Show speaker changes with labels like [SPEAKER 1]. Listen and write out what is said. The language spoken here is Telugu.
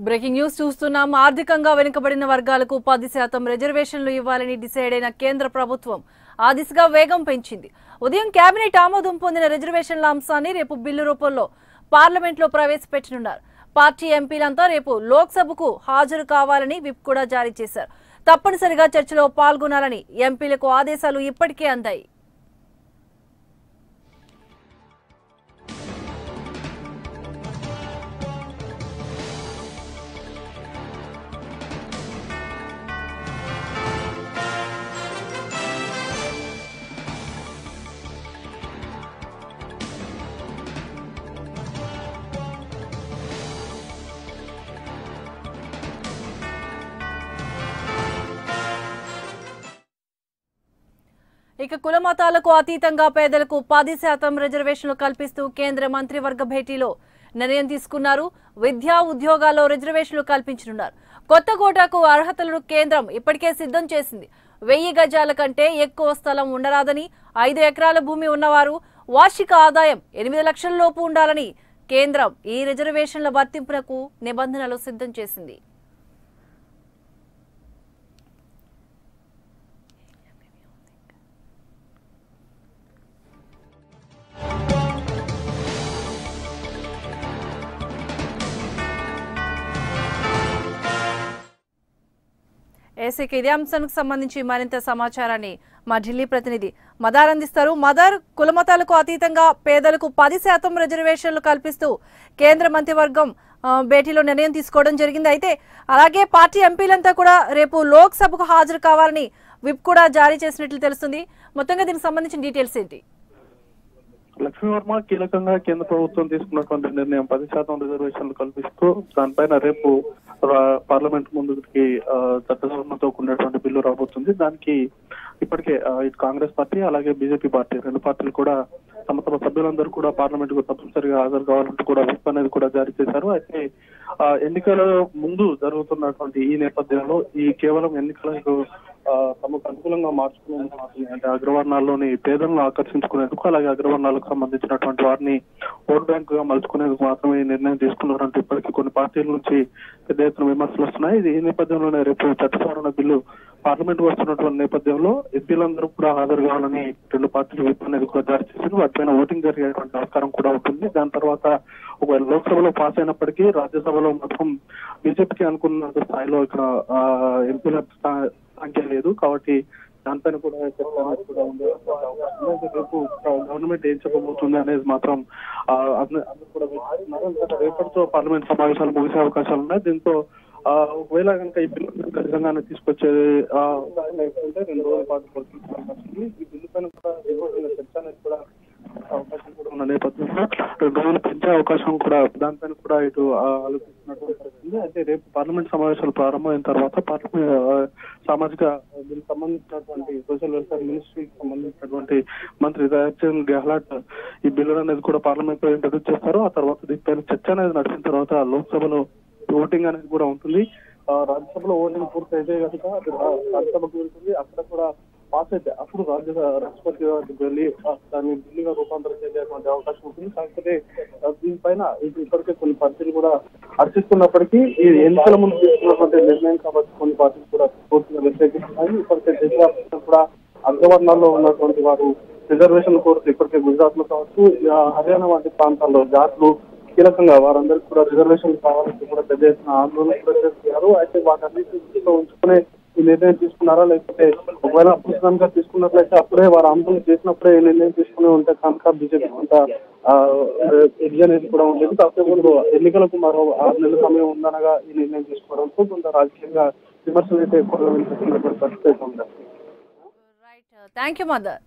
[SPEAKER 1] బ్రేకింగ్ న్యూస్ చూస్తున్నాం. ఆర్థికంగా వెనుకబడిన వర్గాలకు 10% రిజర్వేషన్లు ఇవ్వాలని డిసైడ్ అయిన కేంద్ర ప్రభుత్వం ఆ దిశగా వేగం పెంచింది. ఉదయం కేబినెట్ ఆమోదం పొందిన రిజర్వేషన్ల అంశాన్ని రేపు బిల్లు రూపంలో పార్లమెంట్లో ప్రవేశపెట్టనున్నారు. పార్టీ ఎంపీలంతా రేపు లోక్సభకు హాజరు కావాలని విప్ కూడా జారీ చేశారు. తప్పనిసరిగా చర్చలో పాల్గొనాలని ఎంపీలకు ఆదేశాలు ఇప్పటికే అందాయి. ఇక కుల మతాలకు అతీతంగా పేదలకు 10% రిజర్వేషన్లు కల్పిస్తూ కేంద్ర మంత్రివర్గ భేటీలో నిర్ణయం తీసుకున్నారు. విద్యా ఉద్యోగాల్లో రిజర్వేషన్లు కల్పించనున్నారు. కొత్త కోటాకు అర్హతలను కేంద్రం ఇప్పటికే సిద్ధం చేసింది. 1000 గజాల కంటే ఎక్కువ స్థలం ఉండరాదని, 5 ఎకరాల భూమి ఉన్నవారు వార్షిక ఆదాయం 8 లక్షల లోపు ఉండాలని కేంద్రం ఈ రిజర్వేషన్ల వర్తింపునకు నిబంధనలు సిద్ధం చేసింది. ఏసీకి ఇదే అంశానికి సంబంధించి మరింత సమాచారాన్ని మా ఢిల్లీ ప్రతినిధి మదార్ అందిస్తారు. మదార్, కులమతాలకు అతీతంగా పేదలకు 10% రిజర్వేషన్లు కల్పిస్తూ కేంద్ర మంత్రివర్గం భేటీలో నిర్ణయం తీసుకోవడం జరిగింది. అయితే అలాగే పార్టీ ఎంపీలంతా కూడా రేపు లోక్సభకు హాజరు కావాలని విప్ కూడా జారీ చేసినట్లు తెలుస్తుంది. మొత్తంగా దీనికి సంబంధించిన డీటెయిల్స్ ఏంటి?
[SPEAKER 2] లక్ష్మీవర్మ కీలకంగా కేంద్ర ప్రభుత్వం తీసుకున్నటువంటి నిర్ణయం 10% రిజర్వేషన్లు కల్పిస్తూ దానిపైన రేపు పార్లమెంట్ ముందుకి చట్టసభతో కూడినటువంటి బిల్లు రాబోతుంది. దానికి ఇప్పటికే ఇటు కాంగ్రెస్ పార్టీ అలాగే బీజేపీ పార్టీ రెండు పార్టీలు కూడా తమ తమ సభ్యులందరూ కూడా పార్లమెంట్ కు తప్పనిసరిగా హాజరు కావాలంటూ కూడా విప్ అనేది కూడా జారీ చేశారు. అయితే ఎన్నికల ముందు జరుగుతున్నటువంటి ఈ నేపథ్యంలో ఈ కేవలం ఎన్నికలకు తమకు అనుకూలంగా మార్చుకునేందుకు మాత్రమే, అంటే అగ్రవర్ణాల్లోని పేదలను ఆకర్షించుకునేందుకు అలాగే అగ్రవర్ణాలకు సంబంధించినటువంటి వారిని ఓట్ బ్యాంక్ గా మలుచుకునేందుకు మాత్రమే ఈ నిర్ణయం తీసుకున్నారంటూ ఇప్పటికీ కొన్ని పార్టీల నుంచి పెద్ద ఎత్తున విమర్శలు వస్తున్నాయి. ఈ నేపథ్యంలోనే రేపు చట్ట సవరణ బిల్లు పార్లమెంట్ వస్తున్నటువంటి నేపథ్యంలో ఎంపీలందరూ కూడా హాజరు కావాలని రెండు పార్టీలు విప్ అనేది కూడా జారీ చేశారు. వాటిపైన ఓటింగ్ జరిగేటువంటి ఆస్కారం కూడా ఉంటుంది. దాని తర్వాత ఒకవేళ లోక్సభలో పాస్ అయినప్పటికీ రాజ్యసభలో మాత్రం బీజేపీకి అనుకున్న స్థాయిలో ఇక్కడ ఎంపీల సంఖ్య లేదు. కాబట్టి దానిపైన కూడా కూడా రేపు గవర్నమెంట్ ఏం చెప్పబోతుంది అనేది మాత్రం అందరూ కూడా వేస్తున్నారు. రేపటితో పార్లమెంట్ సమావేశాలు ముగిసే అవకాశాలు ఉన్నాయి. దీంతో ఒకవేళ కనుక ఈ బిల్లు ఖచ్చితంగానే తీసుకొచ్చే లేకుంటే 2 రోజుల పాటు ఈ బిల్లు పైన కూడా చర్చ అనేది కూడా అవకాశం కూడా ఉన్న నేపథ్యంలో 2 రోజులు పెంచే అవకాశం కూడా దానిపైన కూడా ఇటు ఆలోచిస్తున్నటువంటి పరిస్థితి. అయితే రేపు పార్లమెంట్ సమావేశాలు ప్రారంభమైన తర్వాత సామాజిక దీనికి సంబంధించినటువంటి సోషల్ వెల్ఫేర్ మినిస్ట్రీకి సంబంధించినటువంటి మంత్రి థావర్చంద్ గెహ్లాట్ ఈ బిల్లు అనేది కూడా పార్లమెంట్ లో ఇంట్రడ్యూస్ చేస్తారు. ఆ తర్వాత దీనిపైన చర్చ అనేది నడిచిన తర్వాత లోక్సభలో ఓటింగ్ అనేది కూడా ఉంటుంది. రాజ్యసభలో ఓటింగ్ పూర్తి అయితే కనుక రాజ్యసభకు వెళ్తుంది. అక్కడ కూడా పాస్ అయితే అప్పుడు రాష్ట్రపతి వెళ్ళి దాన్ని బిల్లుగా రూపాంతరం చేసేటువంటి అవకాశం ఉంటుంది. కాకపోతే దీనిపైన ఇప్పటికే కొన్ని పార్టీలు కూడా హర్షిస్తున్నప్పటికీ ఈ ఎన్నికల ముందు తీసుకున్నటువంటి నిర్ణయం కాబట్టి కొన్ని పార్టీలు కూడా పూర్తిగా వ్యతిరేకిస్తున్నాయి. ఇప్పటికే దేశవ్యాప్తంగా కూడా అగ్రవర్ణాల్లో ఉన్నటువంటి వారు రిజర్వేషన్ కోరుతూ ఇప్పటికే గుజరాత్ లో కావచ్చు, హర్యానా వంటి ప్రాంతాల్లో జాట్లు కీలకంగా వారందరికీ కూడా రిజర్వేషన్ కావాలంటే కూడా పెద్ద ఎత్తున ఆందోళన కూడా చేస్తున్నారు. అయితే వాటన్నిటిని ఉంచుకునే ఈ నిర్ణయం తీసుకున్నారా, లేకపోతే ఒకవేళ అప్రస్తుతంగా తీసుకున్నట్లయితే అప్పుడే వారు ఆందోళన చేసినప్పుడే ఈ నిర్ణయం తీసుకుని ఉంటే కనుక బీజేపీ కొంత ఎడ్జ్ అనేది కూడా ఉండేది. కాకపోతే ఎన్నికలకు మరో 6 నెలల సమయం ఉందనగా ఈ నిర్ణయం తీసుకోవడంతో కొంత రాజకీయంగా విమర్శలు అయితే ఎక్కువగా వినిపిస్తున్నటువంటి పరిస్థితి ఉంది.
[SPEAKER 1] Thank you mother.